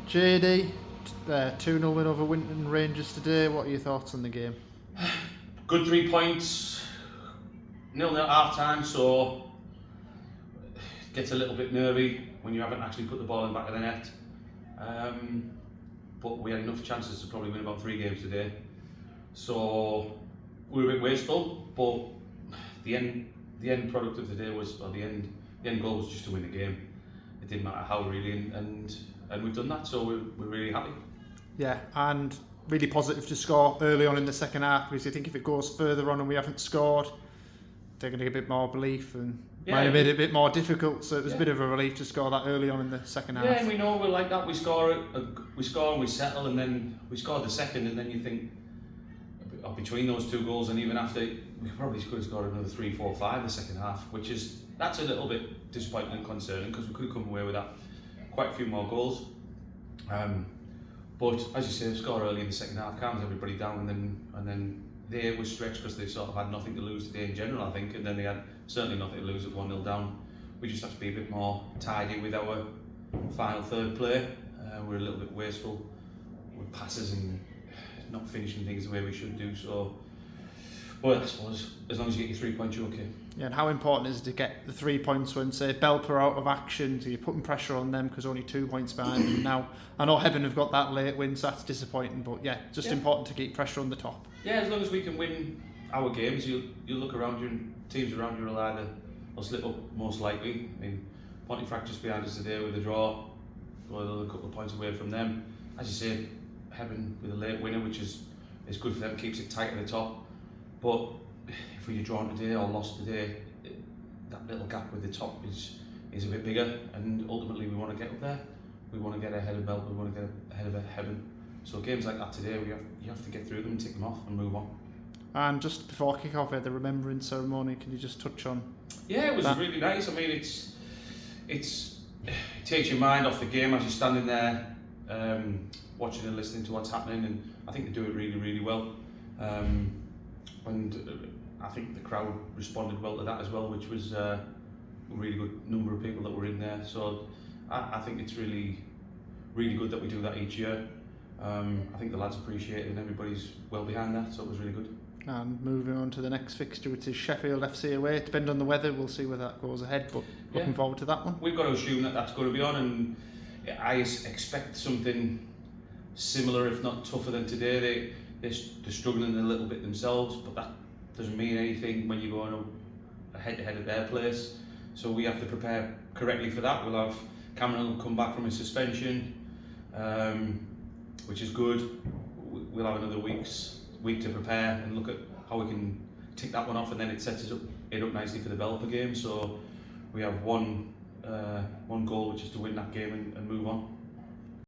JD, 2-0 win over Winton Rangers today. What are your thoughts on the game? Good 3 points, 0-0 at half time, so it gets a little bit nervy when you haven't actually put the ball in the back of the net. But we had enough chances to probably win about 3 games today. So we were a bit wasteful, but the end product of the day was, or the end goal was just to win the game. It didn't matter how really, and we've done that, so we're really happy. Yeah, and really positive to score early on in the second half, because I think if it goes further on and we haven't scored, they're going to get a bit more belief and might have made it a bit more difficult. So it was a bit of a relief to score that early on in the second half. Yeah, and we know we're like that. We score and we settle, and then we score the second, and then you think between those 2 goals and even after, we probably could have scored another 3, 4, 5 the second half, that's a little bit disappointing and concerning, because we could have come away with that quite a few more goals. But as you say, score early in the second half calms everybody down, and then they were stretched because they sort of had nothing to lose today in general, I think, and then they had certainly nothing to lose at 1-0 down. We just have to be a bit more tidy with our final third play. We're a little bit wasteful with passes and not finishing things the way we should do. So, well, I suppose as long as you get your 3 points, you're okay. Yeah, and how important is it to get the 3 points when, say, Belper are out of action, so you're putting pressure on them because only 2 points behind them now. I know Hebburn have got that late win, so that's disappointing, but just important to keep pressure on the top. Yeah, as long as we can win our games, you look around you and teams around you will slip up most likely. I mean, Pontefract just behind us today with a draw, we're a couple of points away from them. As you say, Hebburn with a late winner, which is good for them, keeps it tight at the top. But if we had drawn today or lost today, that little gap with the top is a bit bigger, and ultimately we want to get up there. We want to get ahead of Belper, we want to get ahead of Hebburn. So games like that today, you have to get through them and tick them off and move on. And just before kick-off, the remembrance ceremony, can you just touch on? Yeah, it was that? Really nice. I mean, it takes your mind off the game as you're standing there, watching and listening to what's happening, and I think they do it really, really well. And I think the crowd responded well to that as well, which was a really good number of people that were in there. So I think it's really, really good that we do that each year. I think the lads appreciate it and everybody's well behind that, so it was really good. And moving on to the next fixture, which is Sheffield FC away. Depending on the weather, we'll see where that goes ahead, but looking forward to that one. We've got to assume that that's going to be on, and I expect something similar, if not tougher than today. They're struggling a little bit themselves, but that doesn't mean anything when you're going head-to-head at their place. So we have to prepare correctly for that. We'll have Cameron will come back from his suspension, which is good. We'll have another week to prepare and look at how we can tick that one off, and then it sets it up nicely for the Belper game. So we have one goal, which is to win that game and move on.